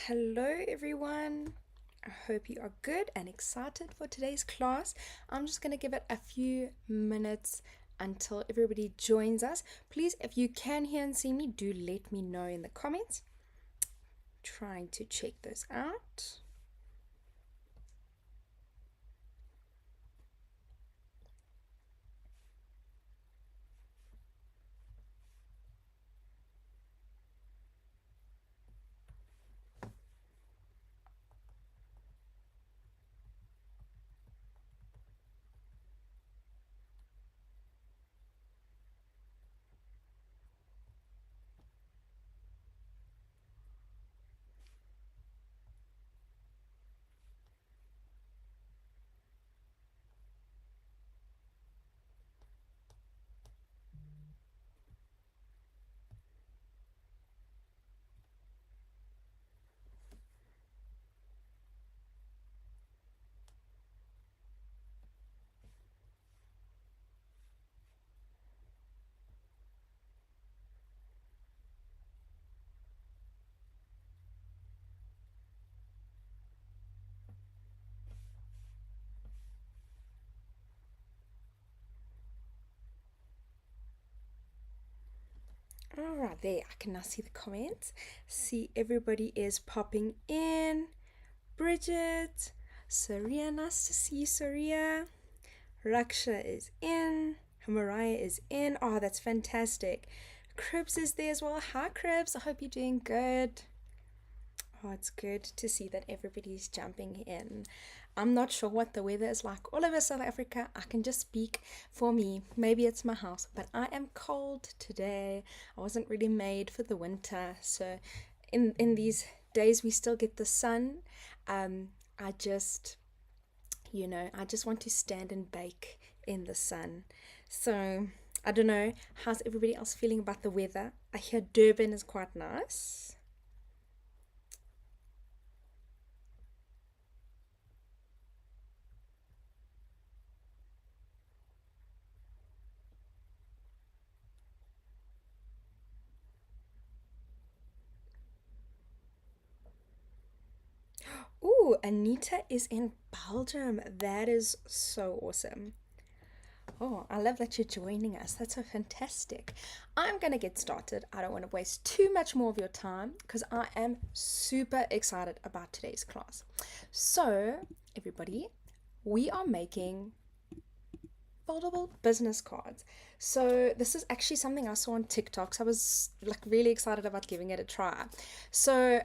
Hello everyone. I hope you are good and excited for today's class. I'm just going to give it a few minutes until everybody joins us. Please, if you can hear and see me, do let me know in the comments. Trying to check this out. All right, there. I can now see the comments. See, everybody is popping in. Bridget, Saria, nice to see you, Saria. Raksha is in. Mariah is in. Oh, that's fantastic. Cribs is there as well. Hi, Cribs. I hope you're doing good. Oh, it's good to see that everybody's jumping in. I'm not sure what the weather is like all over South Africa. I can just speak for me. Maybe it's my house, but I am cold today. I wasn't really made for the winter. So in these days we still get the sun. I just want to stand and bake in the sun. So I don't know, how's everybody else feeling about the weather? I hear Durban is quite nice. Ooh, Anita is in Belgium. That is so awesome. Oh, I love that you're joining us. That's so fantastic. I'm going to get started. I don't want to waste too much more of your time because I am super excited about today's class. So, everybody, we are making foldable business cards. So, this is actually something I saw on TikTok. So, I was like really excited about giving it a try. So,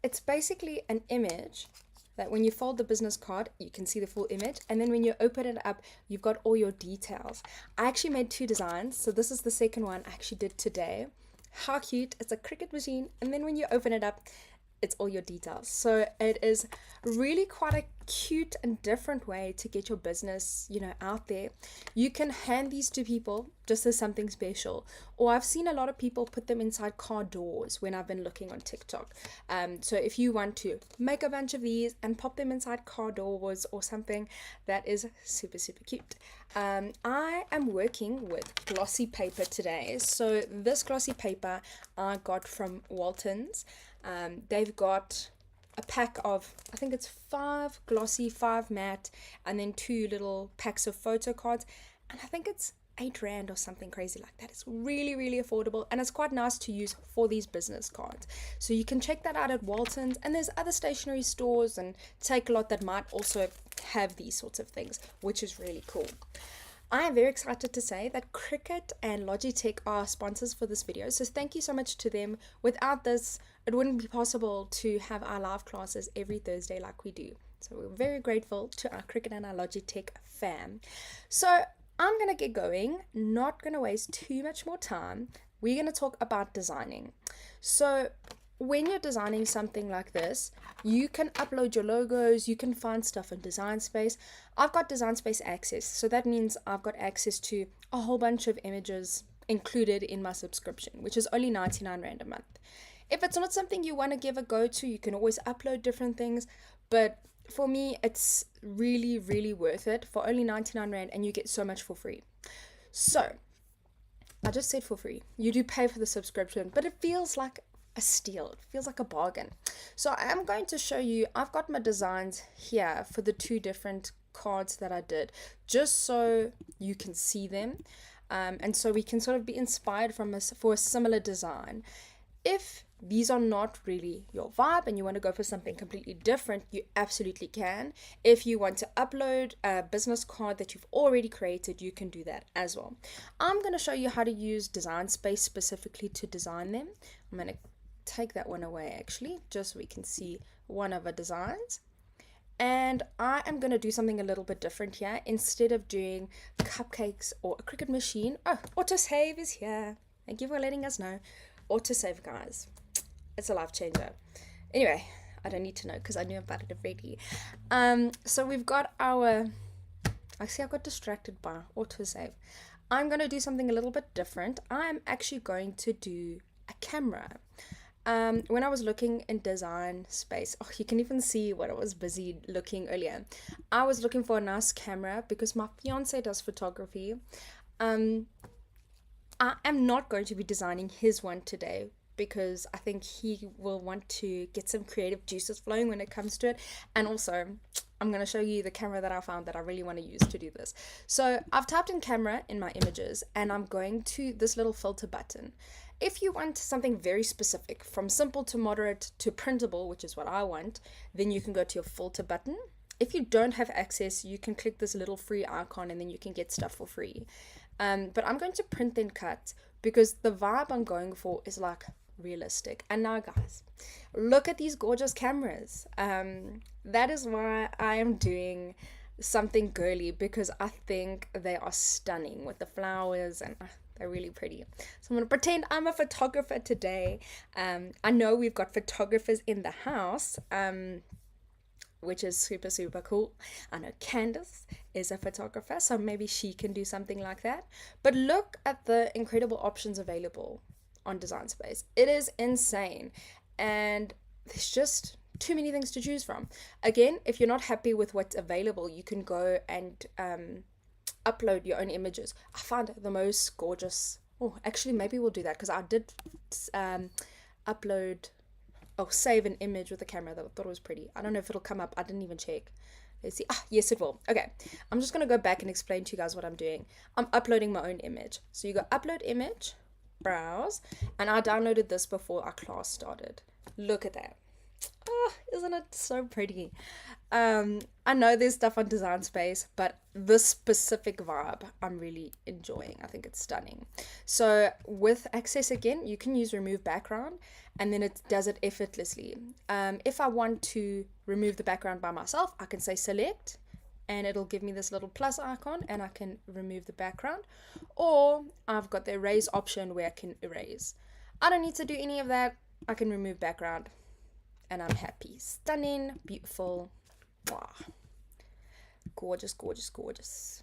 it's basically an image that when you fold the business card, you can see the full image, and then when you open it up, you've got all your details. I actually made two designs, so this is the second one I actually did today. How cute. It's a Cricut machine, and then when you open it up, it's all your details. So it is really quite a cute and different way to get your business, out there. You can hand these to people just as something special, or I've seen a lot of people put them inside car doors when I've been looking on TikTok. So if you want to make a bunch of these and pop them inside car doors or something, that is super cute. I am working with glossy paper today. So this glossy paper I got from Walton's. They've got a pack of, I think it's 5 glossy, 5 matte, and then 2 little packs of photo cards, and I think it's 8 rand or something crazy like that. It's really affordable, and it's quite nice to use for these business cards. So you can check that out at Walton's, and there's other stationery stores and Take a Lot that might also have these sorts of things, which is really cool. I am very excited to say that Cricut and Logitech are sponsors for this video, so thank you so much to them. Without this, it wouldn't be possible to have our live classes every Thursday like we do. So we're very grateful to our Cricut and our Logitech fam. So I'm going to get going, not going to waste too much more time. We're going to talk about designing. So when you're designing something like this, you can upload your logos, you can find stuff in Design Space. I've got Design Space access, so that means I've got access to a whole bunch of images included in my subscription, which is only 99 Rand a month. If it's not something you want to give a go to, you can always upload different things, but for me, it's really worth it for only 99 Rand, and you get so much for free. So I just said for free. You do pay for the subscription, but it feels like a steal. It feels like a bargain. So I am going to show you, I've got my designs here for the 2 different cards that I did, just so you can see them, and so we can sort of be inspired for a similar design. If these are not really your vibe and you want to go for something completely different, you absolutely can. If you want to upload a business card that you've already created, you can do that as well. I'm going to show you how to use Design Space specifically to design them. I'm going to take that one away actually, just so we can see one of our designs. And I am going to do something a little bit different here. Instead of doing cupcakes or a Cricut machine, oh, autosave is here. Thank you for letting us know. Autosave, guys, it's a life changer. Anyway, I don't need to know because I knew about it already. So we've got our, I got distracted by autosave. I'm going to do something a little bit different. I'm actually going to do a camera. When I was looking in Design Space, oh, you can even see what I was busy looking earlier. I was looking for a nice camera because my fiance does photography. I am not going to be designing his one today because I think he will want to get some creative juices flowing when it comes to it. And also, I'm going to show you the camera that I found that I really want to use to do this. So I've typed in camera in my images and I'm going to this little filter button. If you want something very specific, from simple to moderate to printable, which is what I want, then you can go to your filter button. If you don't have access, you can click this little free icon and then you can get stuff for free. But I'm going to print then cut because the vibe I'm going for is like realistic. And now guys, look at these gorgeous cameras. That is why I am doing something girly, because I think they are stunning with the flowers and they're really pretty. So I'm going to pretend I'm a photographer today. I know we've got photographers in the house, which is super, super cool. I know Candace is a photographer, so maybe she can do something like that. But look at the incredible options available on Design Space. It is insane. And there's just too many things to choose from. Again, if you're not happy with what's available, you can go and upload your own images. I found the most gorgeous. Oh, actually, maybe we'll do that because I did save an image with a camera that I thought was pretty. I don't know if it'll come up. I didn't even check. Let's see. Yes, it will. Okay. I'm just going to go back and explain to you guys what I'm doing. I'm uploading my own image. So you go upload image, browse, and I downloaded this before our class started. Look at that. Oh, isn't it so pretty? I know there's stuff on Design Space, but this specific vibe I'm really enjoying. I think it's stunning. So with access again, you can use remove background and then it does it effortlessly. If I want to remove the background by myself, I can say select and it'll give me this little plus icon and I can remove the background, or I've got the erase option where I can erase. I don't need to do any of that. I can remove background and I'm happy. Stunning, beautiful. Wow. Gorgeous, gorgeous, gorgeous.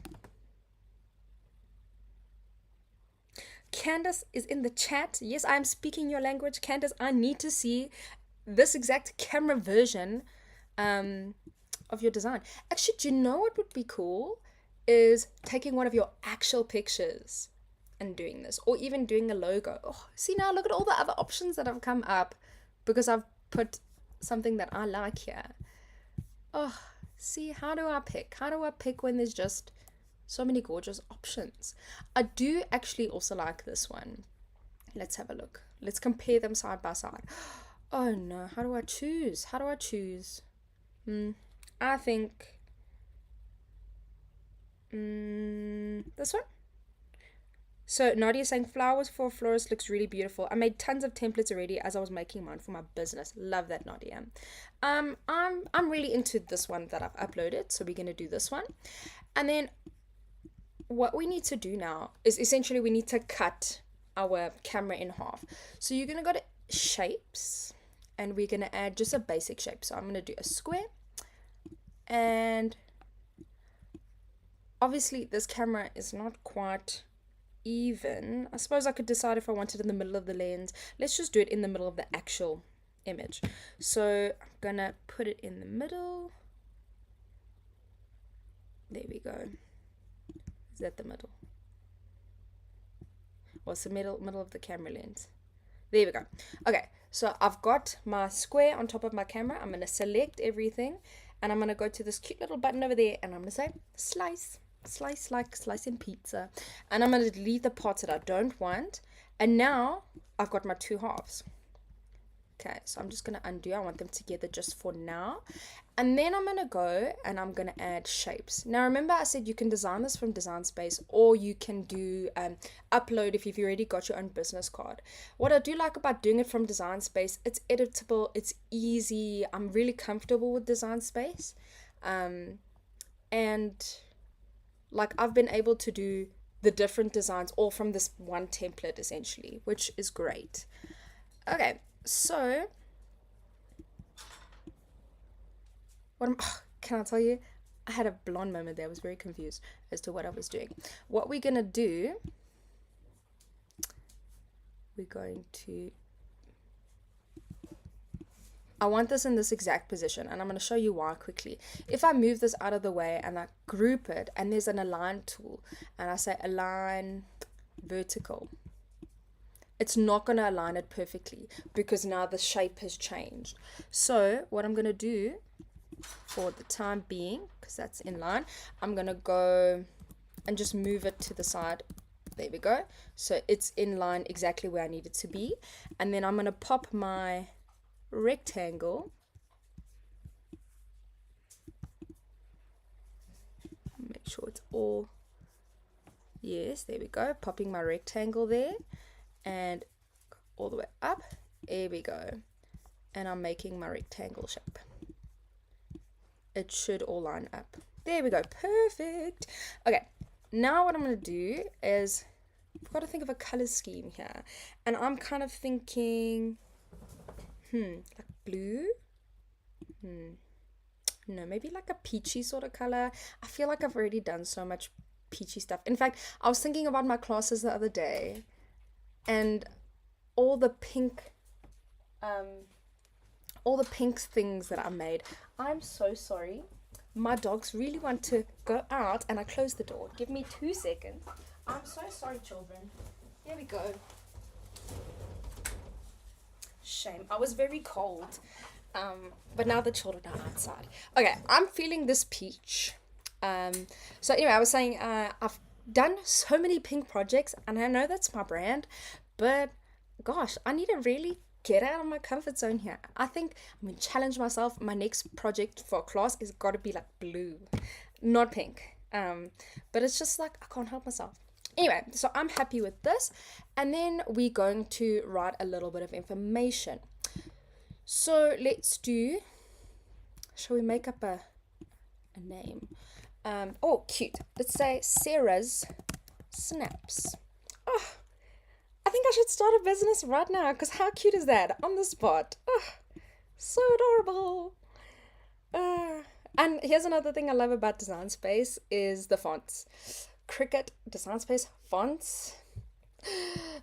Candace is in the chat. Yes, I'm speaking your language. Candace, I need to see this exact camera version of your design. Actually, do you know what would be cool? Is taking one of your actual pictures and doing this, or even doing a logo. Oh, see now, look at all the other options that have come up because I've put something that I like here. Oh, see, how do I pick? How do I pick when there's just so many gorgeous options? I do actually also like this one. Let's have a look. Let's compare them side by side. Oh no, how do I choose? How do I choose? I think this one. So Nadia's saying flowers for a florist looks really beautiful. I made tons of templates already as I was making mine for my business. Love that, Nadia. I'm really into this one that I've uploaded, so we're gonna do this one. And then what we need to do now is essentially we need to cut our camera in half. So you're gonna go to shapes and we're gonna add just a basic shape. So I'm gonna do a square, and obviously this camera is not quite even. I suppose I could decide if I want it in the middle of the lens. Let's just do it in the middle of the actual image. So I'm gonna put it in the middle. There we go. Is that the middle? What's the middle of the camera lens? There we go. Okay, So I've got my square on top of my camera. I'm going to select everything and I'm going to go to this cute little button over there and I'm going to say slice, slice like slicing pizza. And I'm going to delete the parts that I don't want. And now I've got my two halves. Okay, so I'm just going to undo. I want them together just for now. And then I'm going to go and I'm going to add shapes. Now, remember I said you can design this from Design Space or you can do upload if you've already got your own business card. What I do like about doing it from Design Space, it's editable, it's easy. I'm really comfortable with Design Space. And like I've been able to do the different designs all from this one template essentially, which is great. Okay. So, can I tell you? I had a blonde moment there. I was very confused as to what I was doing. What we're going to do, I want this in this exact position, and I'm going to show you why quickly. If I move this out of the way and I group it, and there's an align tool, and I say align vertical, it's not going to align it perfectly because now the shape has changed. So what I'm going to do for the time being, because that's in line, I'm going to go and just move it to the side. There we go. So it's in line exactly where I need it to be. And then I'm going to pop my rectangle. Make sure it's all, yes, there we go. Popping my rectangle there. And all the way up, there we go, and I'm making my rectangle shape. It should all line up. There we go, perfect. Okay, now what I'm going to do is I've got to think of a color scheme here, and I'm kind of thinking like blue, no, maybe like a peachy sort of color. I feel like I've already done so much peachy stuff. In fact, I was thinking about my classes the other day and all the pink things that I made. I'm so sorry. My dogs really want to go out and I closed the door. Give me 2 seconds. I'm so sorry, children. Here we go. Shame. I was very cold. But now the children are outside. Okay, I'm feeling this peach. So anyway, I was saying I've done so many pink projects and I know that's my brand, but gosh, I need to really get out of my comfort zone here. I think I'm gonna challenge myself. My next project for a class is got to be like blue, not pink. But it's just like I can't help myself. Anyway, so I'm happy with this, and then we're going to write a little bit of information. So let's do, shall we make up a name? Oh, cute. Let's say Sarah's Snaps. Oh, I think I should start a business right now because how cute is that on the spot? Oh, so adorable. And here's another thing I love about Design Space is the fonts. Cricut Design Space fonts.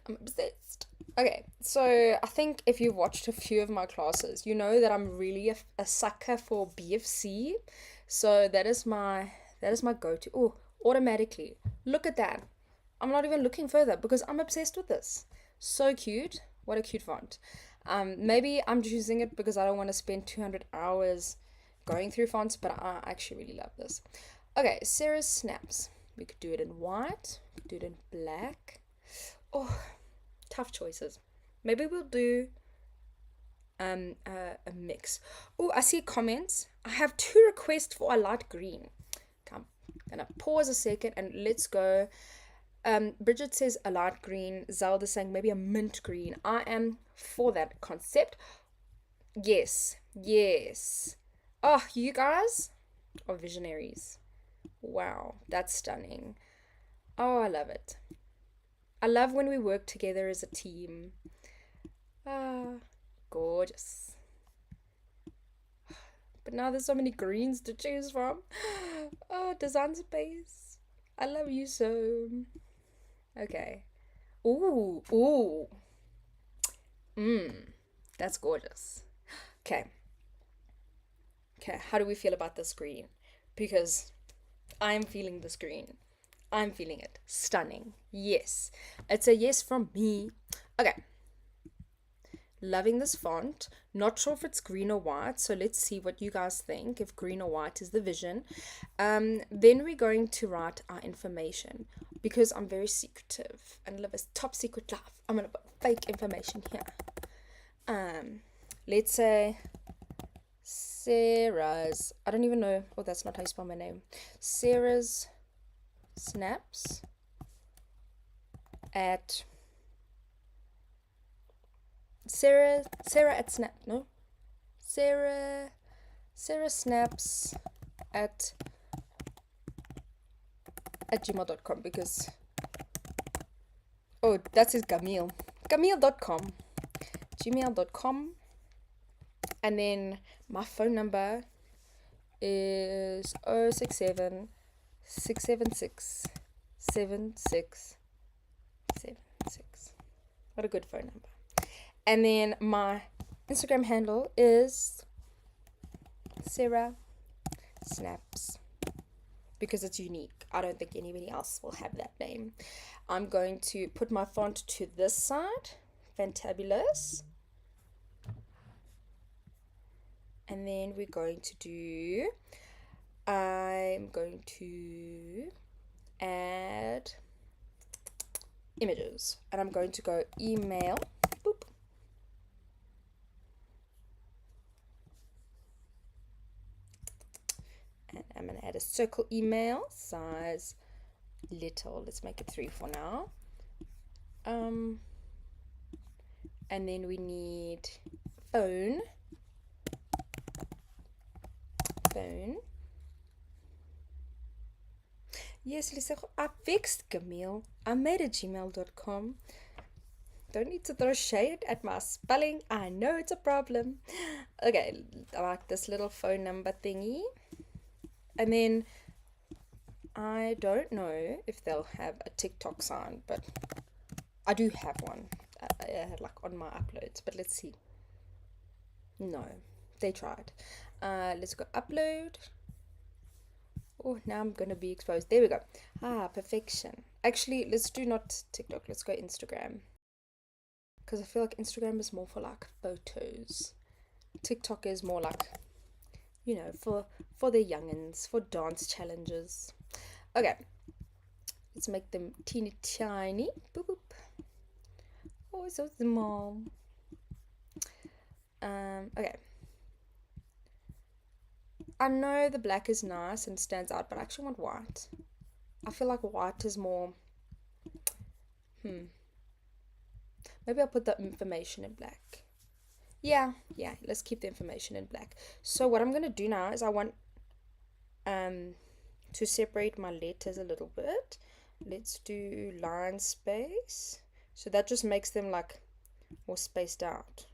I'm obsessed. Okay, so I think if you've watched a few of my classes, you know that I'm really a sucker for BFC. So that is my go-to. Oh, automatically. Look at that. I'm not even looking further because I'm obsessed with this. So cute. What a cute font. Maybe I'm choosing it because I don't want to spend 200 hours going through fonts, but I actually really love this. Okay, Sarah's Snaps. We could do it in white. We could do it in black. Oh, tough choices. Maybe we'll do a mix. Oh, I see comments. I have 2 requests for a light green. I'm gonna pause a second and let's go. Bridget says a light green. Zelda saying maybe a mint green. I am for that concept. Yes. Oh, you guys are visionaries. Wow, that's stunning. Oh, I love it. I love when we work together as a team. Gorgeous. But now there's so many greens to choose from. Oh, Design Space. I love you so. Okay. Ooh. That's gorgeous. Okay, how do we feel about this green? Because I'm feeling this green. I'm feeling it. Stunning. Yes. It's a yes from me. Okay. Loving this font. Not sure if it's green or white, so let's see what you guys think, if green or white is the vision. Then we're going to write our information. Because I'm very secretive and live a top secret life, I'm going to put fake information here. Let's say Sarah's, I don't even know, oh, that's not how you spell my name. Sarah's snaps at Sarah at snap, no? Sarah snaps at gmail.com, because, oh, that's his Gamil.com, gmail.com. And then my phone number is 067 676 7676. What a good phone number. And then my Instagram handle is Sarah Snaps, because it's unique. I don't think anybody else will have that name. I'm going to put my font to this side. Fantabulous. And then we're going to do, I'm going to add images. And I'm going to go email. Boop. And I'm going to add a circle email, size little. Let's make it 3 for now. And then we need phone. Yes, Lisa, I fixed Camille. I made a gmail.com. Don't need to throw shade at my spelling. I know it's a problem. Okay, I like this little phone number thingy. And then I don't know if they'll have a TikTok sign, but I do have one, like on my uploads. But let's see. No, they tried. Let's go upload. Oh, now I'm gonna be exposed. There we go. Perfection. Actually, let's do not TikTok. Let's go Instagram, because I feel like Instagram is more for like photos. TikTok is more like, you know, for the youngins, for dance challenges. Okay, let's make them teeny tiny. Boop boop. Oh, so small. Okay. I know the black is nice and stands out, but I actually want white. I feel like white is more, maybe I'll put the information in black. Yeah, let's keep the information in black. So what I'm going to do now is I want to separate my letters a little bit. Let's do line space. So that just makes them like more spaced out.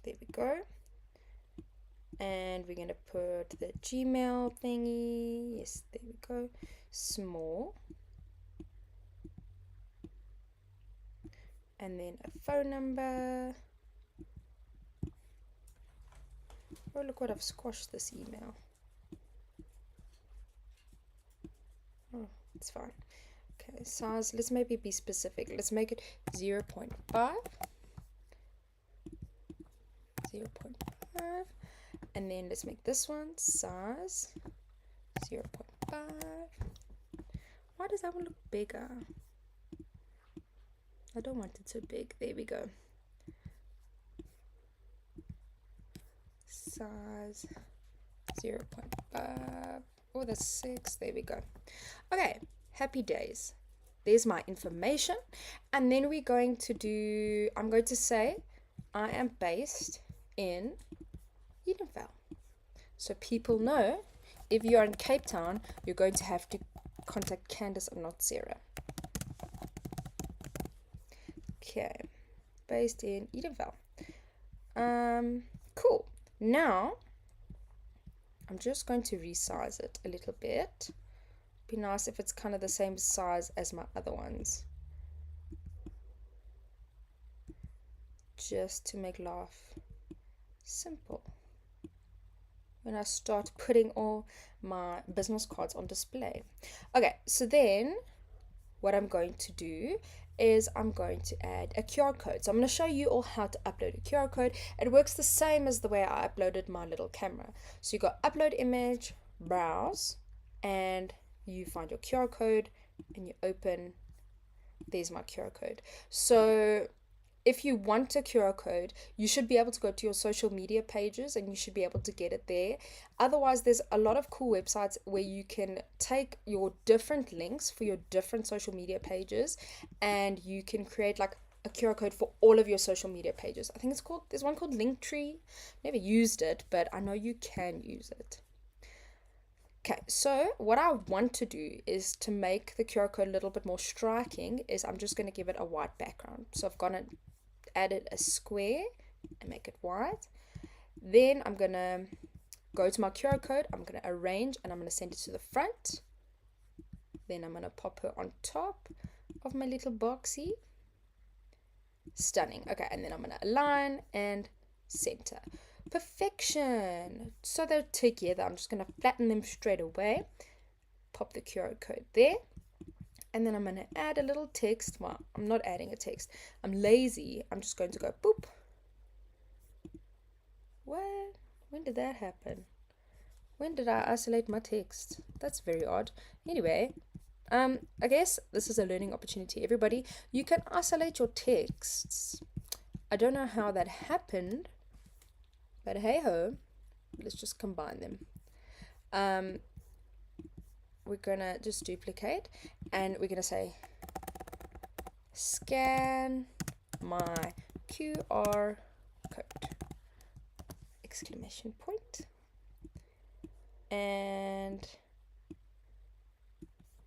There we go. And we're going to put the Gmail thingy. Yes, there we go. Small. And then a phone number. Oh, look what I've squashed this email. Oh, it's fine. Okay, size, let's maybe be specific. Let's make it 0.5. 0.5. And then let's make this one size 0.5. Why does that one look bigger? I don't want it so big. There we go. Size 0.5. Oh, that's 6. There we go. Okay, happy days. There's my information. And then we're going to do, I'm going to say, I am based in Edenvale. So people know if you're in Cape Town, you're going to have to contact Candace and not Sarah. Okay, based in Edenvale. Cool. Now, I'm just going to resize it a little bit. Be nice if it's kind of the same size as my other ones. Just to make life simple when I start putting all my business cards on display. Okay, so then what I'm going to do is I'm going to add a QR code. So I'm going to show you all how to upload a QR code. It works the same as the way I uploaded my little camera. So you got upload image, browse, and you find your QR code and you open. There's my QR code. So if you want a QR code, you should be able to go to your social media pages and you should be able to get it there. Otherwise, there's a lot of cool websites where you can take your different links for your different social media pages and you can create like a QR code for all of your social media pages. I think there's one called Linktree. Never used it, but I know you can use it. Okay, so what I want to do is to make the QR code a little bit more striking is I'm just going to give it a white background. So I've gone and added a square and make it white. Then I'm going to go to my QR code. I'm going to arrange and I'm going to send it to the front. Then I'm going to pop her on top of my little boxy. Stunning. Okay, and then I'm going to align and center. Perfection. So they're together. I'm just going to flatten them straight away. Pop the QR code there. And then I'm going to add a little text. Well, I'm not adding a text. I'm lazy. I'm just going to go boop. What? When did that happen? When did I isolate my text? That's very odd. Anyway, I guess this is a learning opportunity. Everybody, you can isolate your texts. I don't know how that happened. But hey ho, let's just combine them. We're gonna just duplicate and we're gonna say scan my QR code, exclamation point. And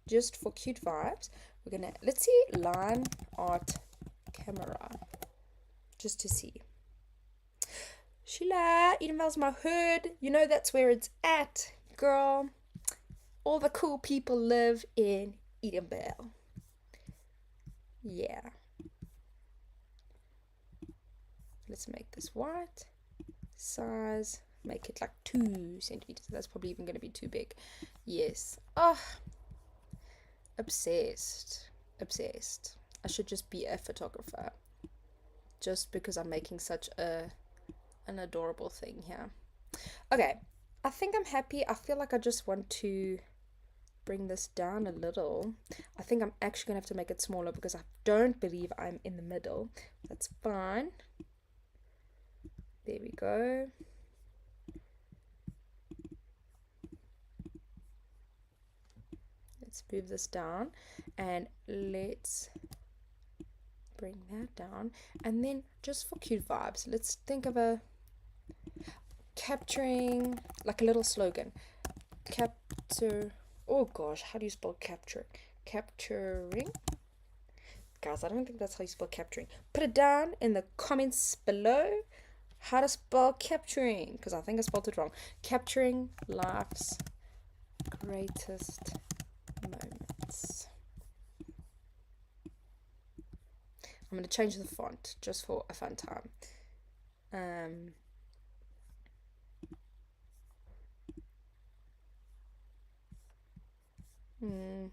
just for cute vibes, we're gonna, let's see, line art camera, just to see. Sheila, Edenvale's my hood. You know that's where it's at, girl. All the cool people live in Edenvale. Yeah. Let's make this white. Size, make it like 2 centimeters. That's probably even going to be too big. Yes. Oh, obsessed. Obsessed. I should just be a photographer. Just because I'm making such an adorable thing here. Okay, I think I'm happy. I feel like I just want to bring this down a little. I think I'm actually gonna have to make it smaller because I don't believe I'm in the middle. That's fine. There we go. Let's move this down and let's bring that down. And then just for cute vibes, let's think of a capturing, like a little slogan. Capture, oh gosh, how do you spell capture? Capturing. Guys, I don't think that's how you spell capturing. Put it down in the comments below how to spell capturing, because I think I spelled it wrong. Capturing life's greatest moments. I'm going to change the font just for a fun time.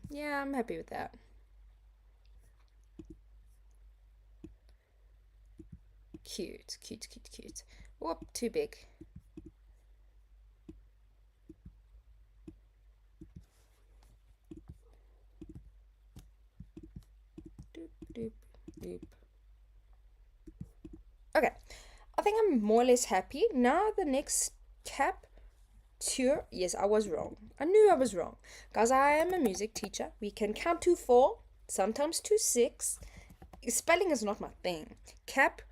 Yeah, I'm happy with that. Cute, cute, cute, cute. Whoop, too big. Doop, doop, doop. Okay, I think I'm more or less happy. Now the next cap. Yes, I was wrong. I knew I was wrong. Guys, I am a music teacher. We can count to 4, sometimes to 6. Spelling is not my thing. Capturing.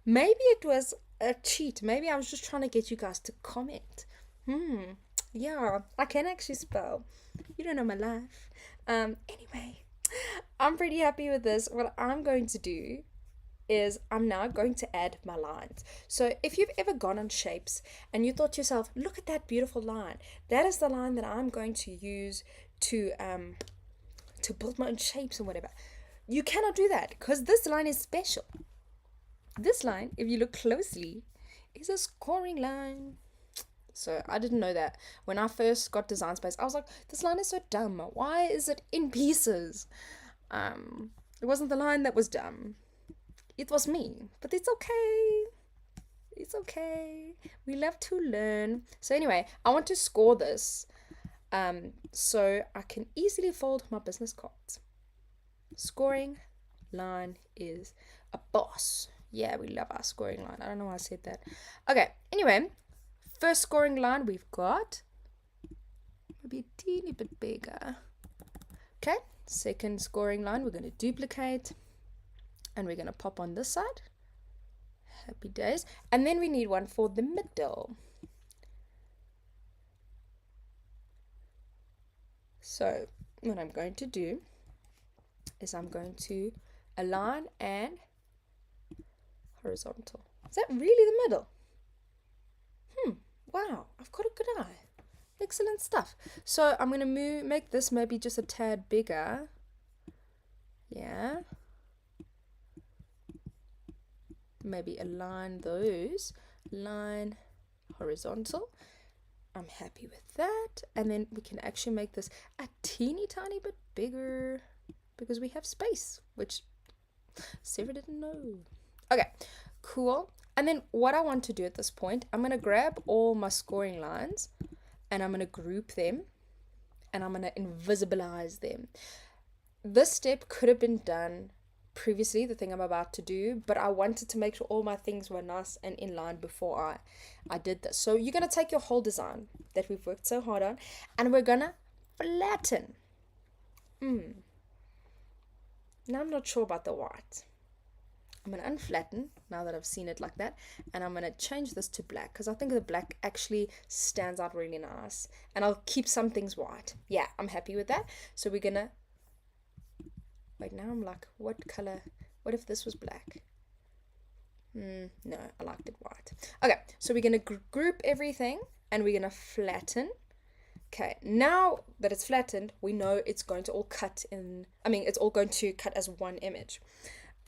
Maybe it was a cheat. Maybe I was just trying to get you guys to comment. Yeah, I can actually spell. You don't know my life. Anyway, I'm pretty happy with this. What I'm going to do is I'm now going to add my lines. So if you've ever gone on shapes and you thought to yourself, look at that beautiful line, that is the line that I'm going to use to build my own shapes and whatever. You cannot do that because this line is special. This line, if you look closely, is a scoring line. So I didn't know that. When I first got Design Space, I was like, this line is so dumb. Why is it in pieces? It wasn't the line that was dumb. It was me. But it's okay. It's okay. We love to learn. So anyway, I want to score this so I can easily fold my business cards. Scoring line is a boss. Yeah, we love our scoring line. I don't know why I said that. Okay, anyway, first scoring line we've got maybe a teeny bit bigger. Okay, second scoring line we're going to duplicate and we're going to pop on this side. Happy days. And then we need one for the middle. So what I'm going to do is I'm going to align and horizontal. Is that really the middle? Wow, I've got a good eye. Excellent stuff. So I'm going to make this maybe just a tad bigger. Yeah. Maybe align those. Line horizontal. I'm happy with that. And then we can actually make this a teeny tiny bit bigger because we have space, which Sarah didn't know. Okay, cool. And then what I want to do at this point, I'm going to grab all my scoring lines and I'm going to group them and I'm going to invisibilize them. This step could have been done previously, the thing I'm about to do, but I wanted to make sure all my things were nice and in line before I did this. So you're going to take your whole design that we've worked so hard on and we're going to flatten. Now I'm not sure about the white. I'm going to unflatten now that I've seen it like that, and I'm going to change this to black because I think the black actually stands out really nice, and I'll keep some things white. Yeah, I'm happy with that. So we're going to wait, now I'm like, what color? What if this was black? No, I liked it white. Okay, so we're going to group everything and we're going to flatten. Okay, now that it's flattened, we know it's going to all cut in, it's all going to cut as one image.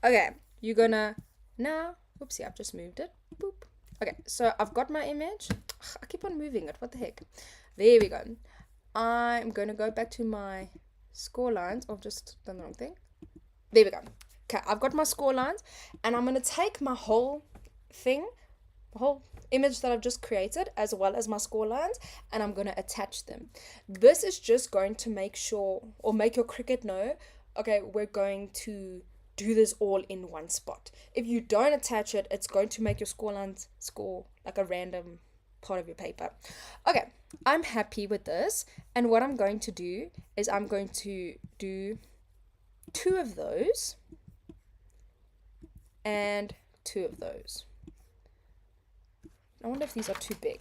Okay, you're gonna, now, oopsie, I've just moved it. Boop. Okay, so I've got my image. I keep on moving it, what the heck? There we go. I'm gonna go back to my score lines. I've just done the wrong thing. There we go. Okay, I've got my score lines and I'm gonna take my whole thing, the whole image that I've just created, as well as my score lines, and I'm going to attach them. This is just going to make sure, or make your Cricut know, okay, we're going to do this all in one spot. If you don't attach it, it's going to make your score lines score like a random part of your paper. Okay, I'm happy with this, and what I'm going to do is I'm going to do 2 of those and 2 of those. I wonder if these are too big.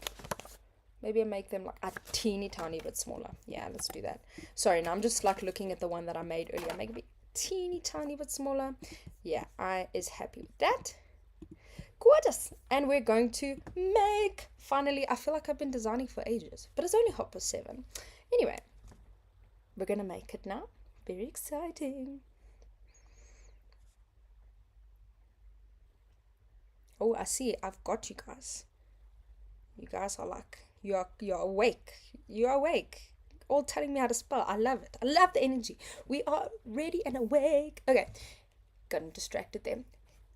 Maybe I make them like a teeny tiny bit smaller. Yeah, let's do that. Sorry, now I'm just like looking at the one that I made earlier. Make it a teeny tiny bit smaller. Yeah, I is happy with that. Gorgeous. And we're going to make, finally, I feel like I've been designing for ages, but it's only 7:30. Anyway, we're going to make it now. Very exciting. Oh, I see. I've got you guys. You guys are like, you're awake. You're awake. All telling me how to spell. I love it. I love the energy. We are ready and awake. Okay. Gotten distracted there.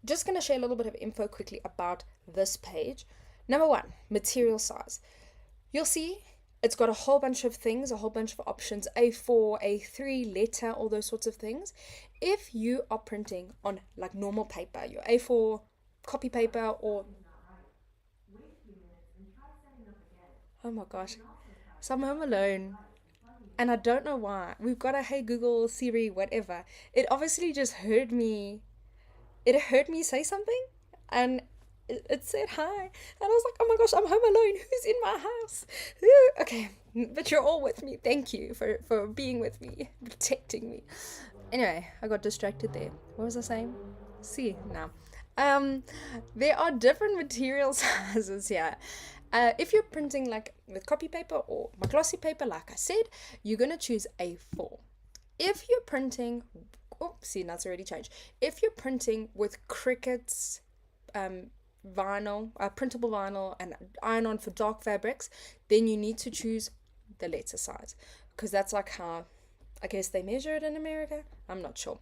Just going to share a little bit of info quickly about this page. Number 1, material size. You'll see it's got a whole bunch of things, a whole bunch of options, A4, A3, letter, all those sorts of things. If you are printing on like normal paper, your A4 copy paper or... Oh my gosh. So I'm home alone. And I don't know why. We've got a Hey Google, Siri, whatever. It obviously just heard me. It heard me say something. And it said hi. And I was like, oh my gosh, I'm home alone. Who's in my house? Okay. But you're all with me. Thank you for being with me. Protecting me. Anyway, I got distracted there. What was I saying? See, now. There are different material sizes here. If you're printing like with copy paper or my glossy paper, like I said, you're going to choose A4. If you're printing, see, that's already changed. If you're printing with Cricut's vinyl, printable vinyl, and iron-on for dark fabrics, then you need to choose the letter size, because that's like how I guess they measure it in America. I'm not sure.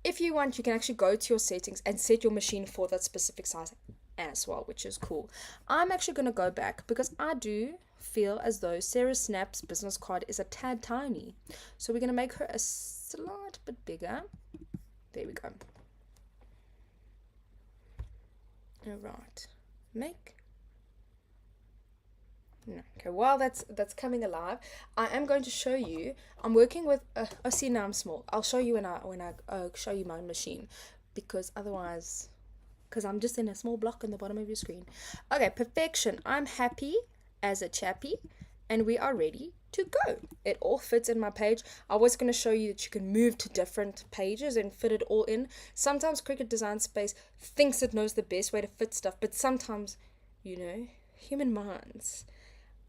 If you want, you can actually go to your settings and set your machine for that specific size as well, which is cool. I'm actually going to go back because I do feel as though Sarah Snap's business card is a tad tiny. So we're going to make her a slight bit bigger. There we go. All right. Make. No. Okay, while that's coming alive, I am going to show you. I'm working with. Oh, see, now I'm small. I'll show you when I show you my machine, because otherwise, because I'm just in a small block on the bottom of your screen. Okay, perfection. I'm happy as a chappy, and we are ready to go. It all fits in my page. I was going to show you that you can move to different pages and fit it all in. Sometimes Cricut Design Space thinks it knows the best way to fit stuff, but sometimes, you know, human minds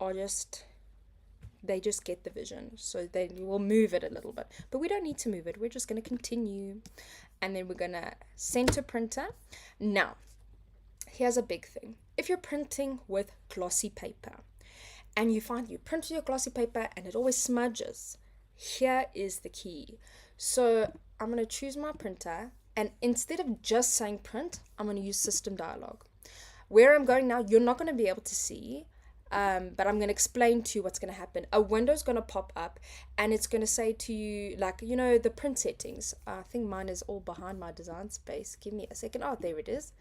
are they just get the vision, so they will move it a little bit, but we don't need to move it. We're just going to continue, and then we're going to center printer. Now here's a big thing. If you're printing with glossy paper and you find you print your glossy paper and it always smudges, here is the key. So I'm going to choose my printer, and instead of just saying print, I'm going to use system dialog. Where I'm going now, you're not going to be able to see, but I'm going to explain to you what's going to happen. A window's going to pop up, and it's going to say to you, like, you know, the print settings. I think mine is all behind my design space. Give me a second. Oh, there it is.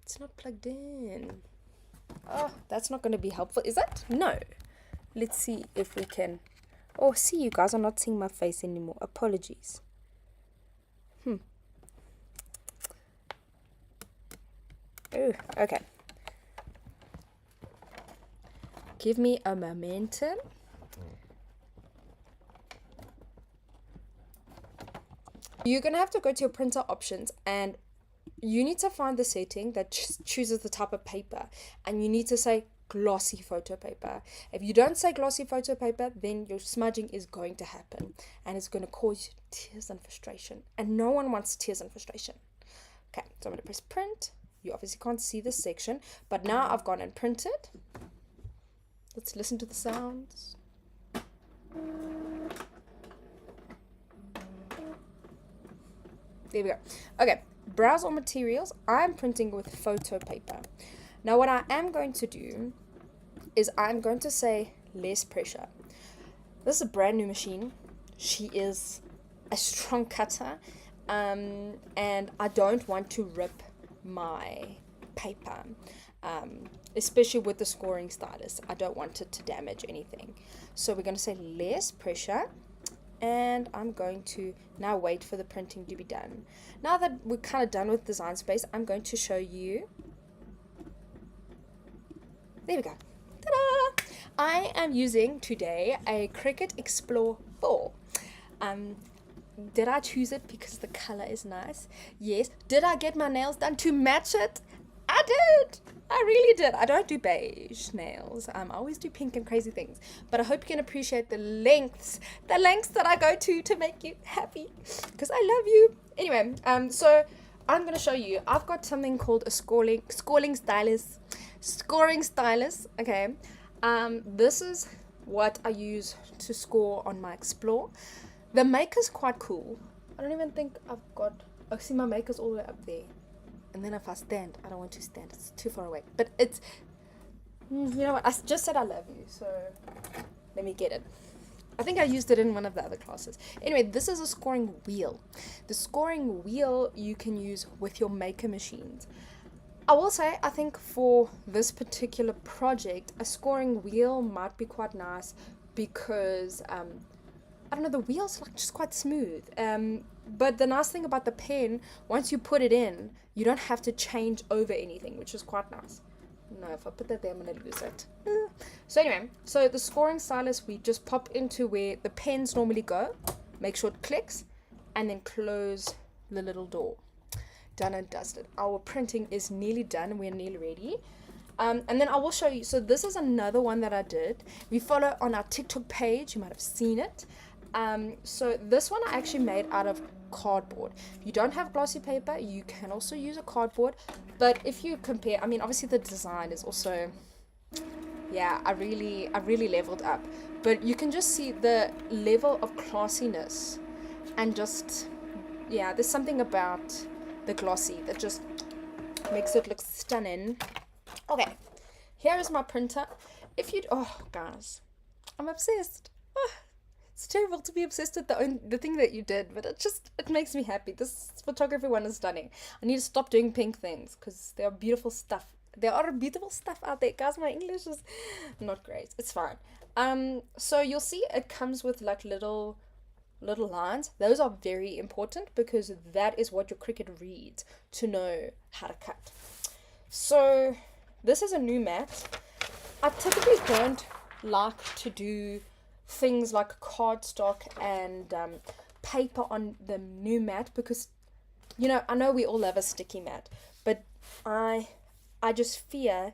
It's not plugged in. Oh, that's not going to be helpful, is it? No. Let's see if we can. Oh, see, you guys are not seeing my face anymore. Apologies. Oh, okay. Give me a momentum. You're going to have to go to your printer options, and you need to find the setting that chooses the type of paper, and you need to say glossy photo paper. If you don't say glossy photo paper, then your smudging is going to happen, and it's going to cause tears and frustration, and no one wants tears and frustration. Okay, so I'm going to press print. You obviously can't see this section, but now I've gone and printed. Let's listen to the sounds. There we go. Okay, browse all materials. I'm printing with photo paper. Now what I am going to do is I'm going to say less pressure. This is a brand new machine. She is a strong cutter, and I don't want to rip my paper, especially with the scoring stylus. I don't want it to damage anything, so we're going to say less pressure, and I'm going to now wait for the printing to be done. Now that we're kind of done with Design Space, I'm going to show you. There we go. Ta-da! I am using today a Cricut Explore 4. Did I choose it because the color is nice? Yes. Did I get my nails done to match it? I did. I really did. I don't do beige nails. I always do pink and crazy things. But I hope you can appreciate the lengths that I go to make you happy, because I love you. Anyway, so I'm going to show you. I've got something called a scoring stylus. Scoring stylus. Okay. This is what I use to score on my Explore. The maker's quite cool. I don't even think I've got. Oh, see, my maker's all the way up there. And then if I stand, I don't want to stand. It's too far away. But it's, you know what? I just said I love you. So let me get it. I think I used it in one of the other classes. Anyway, this is a scoring wheel. The scoring wheel you can use with your maker machines. I will say, I think for this particular project, a scoring wheel might be quite nice because, I don't know, the wheel's like just quite smooth. But the nice thing about the pen, once you put it in, you don't have to change over anything, which is quite nice. No, if I put that there, I'm going to lose it. So anyway, so the scoring stylus, we just pop into where the pens normally go, make sure it clicks, and then close the little door. Done and dusted. Our printing is nearly done. We're nearly ready. And then I will show you. So this is another one that I did. We follow on our TikTok page. You might have seen it. So this one I actually made out of cardboard. If you don't have glossy paper, you can also use a cardboard. But if you compare, I mean, obviously the design is also, yeah, I really leveled up. But you can just see the level of classiness and just, yeah, there's something about the glossy that just makes it look stunning. Okay, here is my printer. If you'd, oh guys, I'm obsessed. Oh, it's terrible to be obsessed with the thing that you did, but it makes me happy. This photography one is stunning. I need to stop doing pink things because there are beautiful stuff. There are beautiful stuff out there, guys. My English is not great. It's fine. So you'll see it comes with like little lines. Those are very important because that is what your Cricut reads to know how to cut. So this is a new mat. I typically don't like to do things like cardstock and paper on the new mat because, you know, I know we all love a sticky mat, but I just fear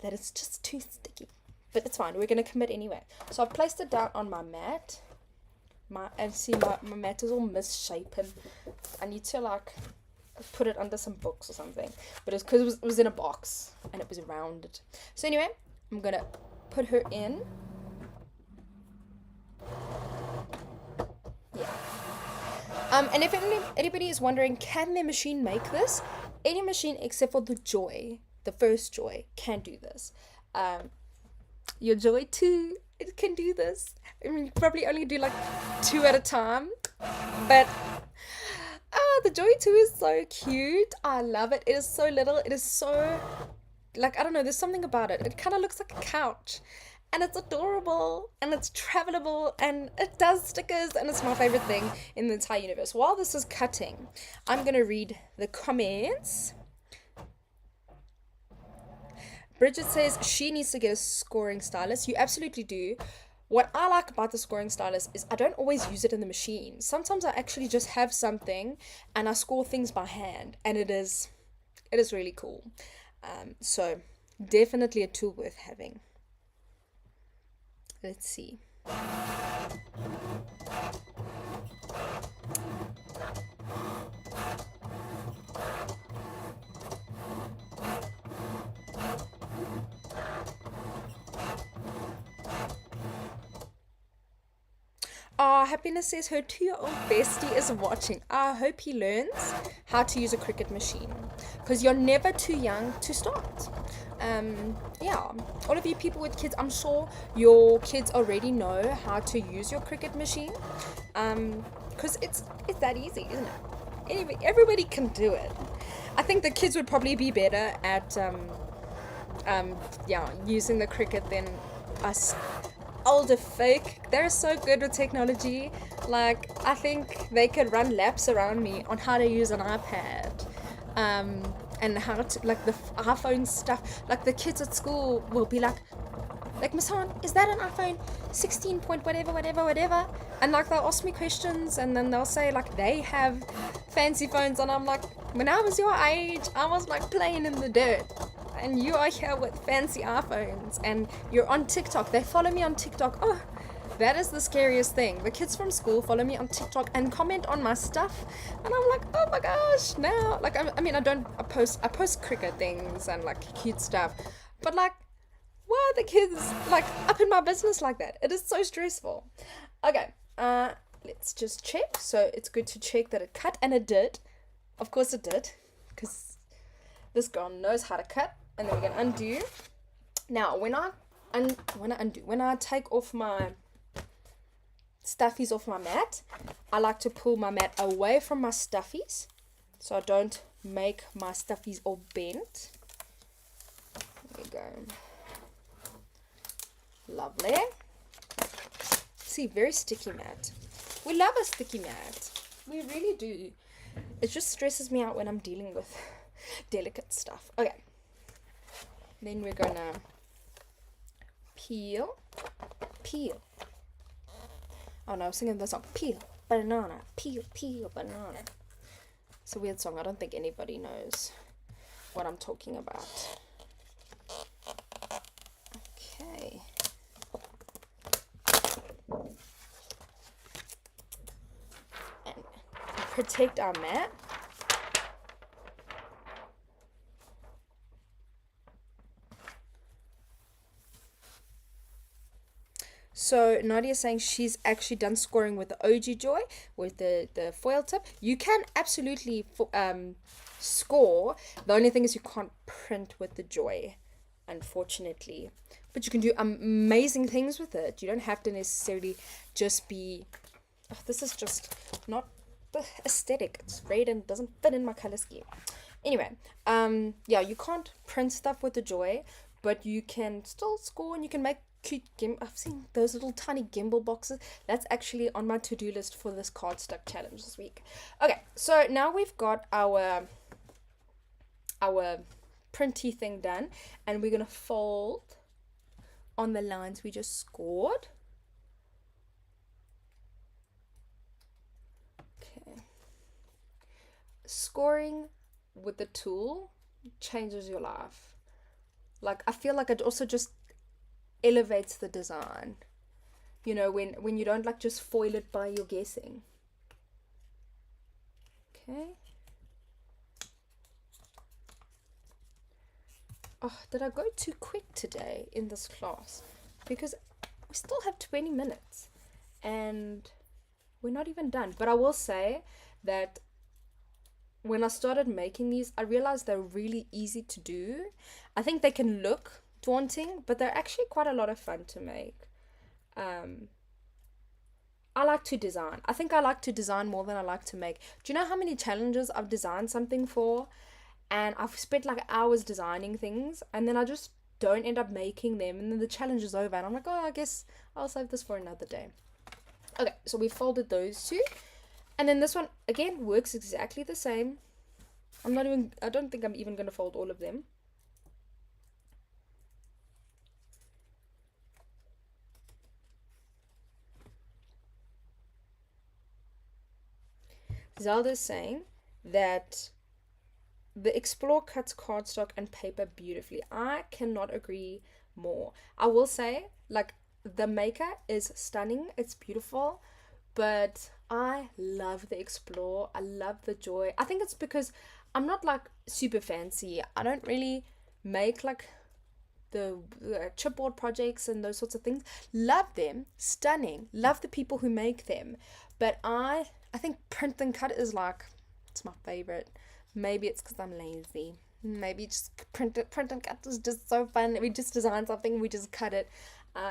that it's just too sticky. But it's fine, we're going to commit anyway. So I've placed it down on my mat. And see, my mat is all misshapen. I need to like put it under some books or something. But it's because it was in a box and it was rounded. So anyway, I'm going to put her in. Yeah. And if anybody is wondering, can their machine make this? Any machine except for the Joy, the first Joy, can do this. Your Joy 2, it can do this. I mean, you probably only do like 2 at a time. But the Joy 2 is so cute. I love it. It is so little. It is so, like, I don't know, there's something about it. It kind of looks like a couch. And it's adorable. And it's travelable. And it does stickers. And it's my favorite thing in the entire universe. While this is cutting, I'm going to read the comments. Bridget says she needs to get a scoring stylus. You absolutely do. What I like about the scoring stylus is I don't always use it in the machine. Sometimes I actually just have something and I score things by hand, and it is really cool. So definitely a tool worth having. Let's see. Happiness says her 2-year-old bestie is watching. I hope he learns how to use a Cricut machine because you're never too young to start. Yeah, all of you people with kids, I'm sure your kids already know how to use your Cricut machine because it's that easy, isn't it? Anyway, everybody can do it. I think the kids would probably be better at using the Cricut than us older folk. They're so good with technology. Like, I think they could run laps around me on how to use an iPad and how to, like, the iPhone stuff. Like, the kids at school will be like Miss Han, is that an iPhone 16 point whatever, and like they'll ask me questions and then they'll say like they have fancy phones, and I'm like, when I was your age I was like playing in the dirt, and you are here with fancy iPhones and you're on TikTok. They follow me on TikTok. Oh, that is the scariest thing. The kids from school follow me on TikTok and comment on my stuff, and I'm like, oh my gosh, now, like, I mean, I post Cricut things and like cute stuff, but like, why are the kids like up in my business like that? It is so stressful. Okay, let's just check. So it's good to check that it cut, and it did. Of course it did, because this girl knows how to cut. And then we're gonna undo. Now, when I take off my stuffies off my mat, I like to pull my mat away from my stuffies, so I don't make my stuffies all bent. There we go. Lovely. See, very sticky mat. We love a sticky mat. We really do. It just stresses me out when I'm dealing with delicate stuff. Okay. Then we're gonna peel. Oh no, I was singing the song. Peel, banana, peel, banana. It's a weird song. I don't think anybody knows what I'm talking about. Okay. protect our mat. So Nadia's saying she's actually done scoring with the OG Joy, with the foil tip. You can absolutely score. The only thing is you can't print with the Joy, unfortunately. But you can do amazing things with it. You don't have to necessarily just be... Oh, this is just not the aesthetic. It's red and doesn't fit in my color scheme. Anyway, yeah, you can't print stuff with the Joy, but you can still score and you can make cute I've seen those little tiny gimbal boxes. That's actually on my to-do list for this cardstock challenge this week. Okay, so now we've got our printy thing done, and we're gonna fold on the lines we just scored. Okay, scoring with the tool changes your life. Like, I feel like it also just elevates the design, you know, when you don't like just foil it by your guessing. Okay. Oh, did I go too quick today in this class? Because we still have 20 minutes and we're not even done. But I will say that when I started making these, I realized they're really easy to do. I think they can look daunting, but they're actually quite a lot of fun to make. I like to design. I think I like to design more than I like to make. Do you know how many challenges I've designed something for, and I've spent like hours designing things, and then I just don't end up making them, and then the challenge is over and I'm like, oh, I guess I'll save this for another day. Okay, so we folded those two, and then this one again works exactly the same. I don't think I'm even going to fold all of them. Zelda's saying that the Explore cuts cardstock and paper beautifully. I cannot agree more. I will say, like, the maker is stunning. It's beautiful. But I love the Explore. I love the Joy. I think it's because I'm not, like, super fancy. I don't really make, like, the chipboard projects and those sorts of things. Love them. Stunning. Love the people who make them. But I think print and cut is like, it's my favorite. Maybe it's because I'm lazy. Maybe just print and cut is just so fun. We just design something, we just cut it.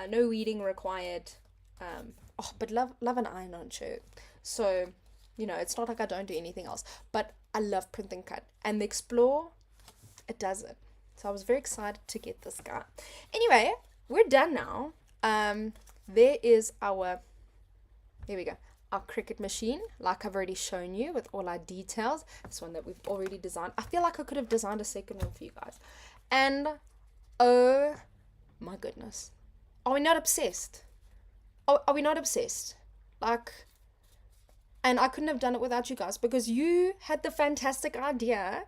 No weeding required. But love an iron-on shirt. So, you know, it's not like I don't do anything else. But I love print and cut. And the Explore, it does it. So I was very excited to get this guy. Anyway, we're done now. There is our, here we go, our Cricut machine, like I've already shown you with all our details. This one that we've already designed. I feel like I could have designed a second one for you guys. And oh my goodness, are we not obsessed? Are we not obsessed? Like, and I couldn't have done it without you guys, because you had the fantastic idea.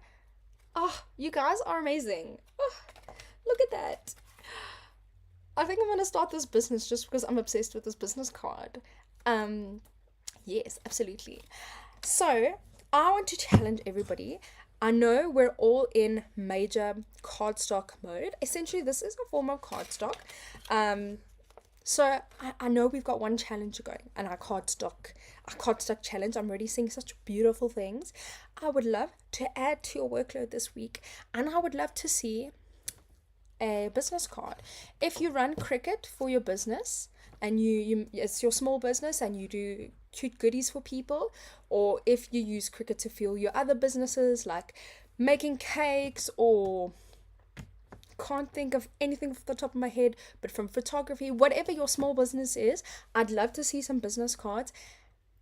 Oh, you guys are amazing. Oh, look at that. I think I'm gonna start this business just because I'm obsessed with this business card. Yes, absolutely. So I want to challenge everybody. I know we're all in major cardstock mode. Essentially, this is a form of cardstock. So I know we've got one challenge going, and our cardstock challenge. I'm already seeing such beautiful things. I would love to add to your workload this week, and I would love to see a business card. If you run Cricut for your business, and you it's your small business and you do cute goodies for people, or if you use Cricut to fuel your other businesses like making cakes, or can't think of anything off the top of my head, but from photography, whatever your small business is, I'd love to see some business cards.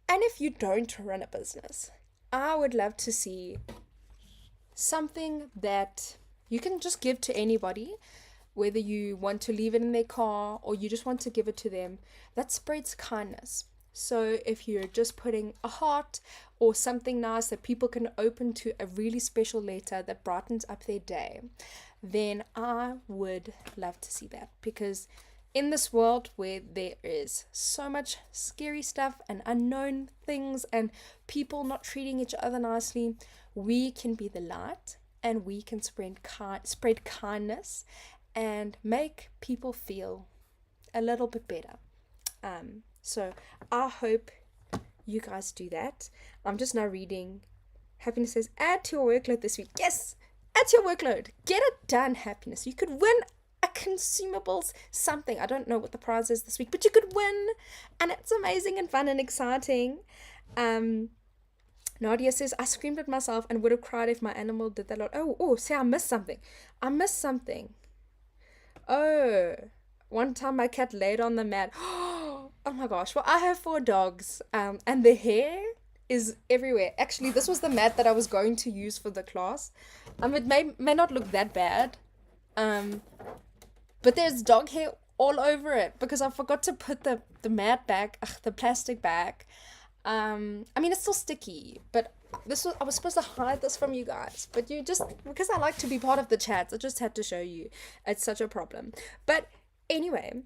And if you don't run a business, I would love to see something that you can just give to anybody, whether you want to leave it in their car or you just want to give it to them, that spreads kindness. So if you're just putting a heart or something nice that people can open to a really special letter that brightens up their day, then I would love to see that, because in this world where there is so much scary stuff and unknown things and people not treating each other nicely, we can be the light and we can spread kindness and make people feel a little bit better. So I hope you guys do that. I'm just now reading. Happiness says, add to your workload this week. Yes, add to your workload. Get it done, Happiness. You could win a consumables something. I don't know what the prize is this week, but you could win, and it's amazing and fun and exciting. Nadia says, I screamed at myself and would have cried if my animal did that a lot. Oh, see, I missed something. Oh, one time my cat laid on the mat. Oh my gosh. Well, I have 4 dogs, and the hair is everywhere. Actually, this was the mat that I was going to use for the class. It may not look that bad, but there's dog hair all over it because I forgot to put the mat back, the plastic back. I mean, it's still sticky, but I was supposed to hide this from you guys, but you just, because I like to be part of the chats, I just had to show you. It's such a problem. But anyway,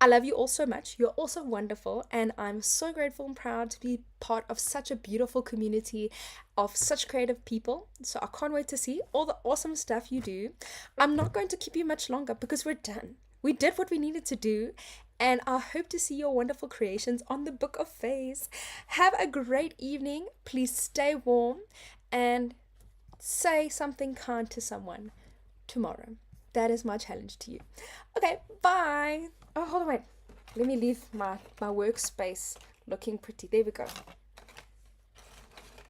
I love you all so much. You're also wonderful, and I'm so grateful and proud to be part of such a beautiful community of such creative people. So I can't wait to see all the awesome stuff you do. I'm not going to keep you much longer because we're done. We did what we needed to do, and I hope to see your wonderful creations on the Book of Fays. Have a great evening. Please stay warm and say something kind to someone tomorrow. That is my challenge to you. Okay, bye. Oh, hold on, wait. Let me leave my workspace looking pretty. There we go.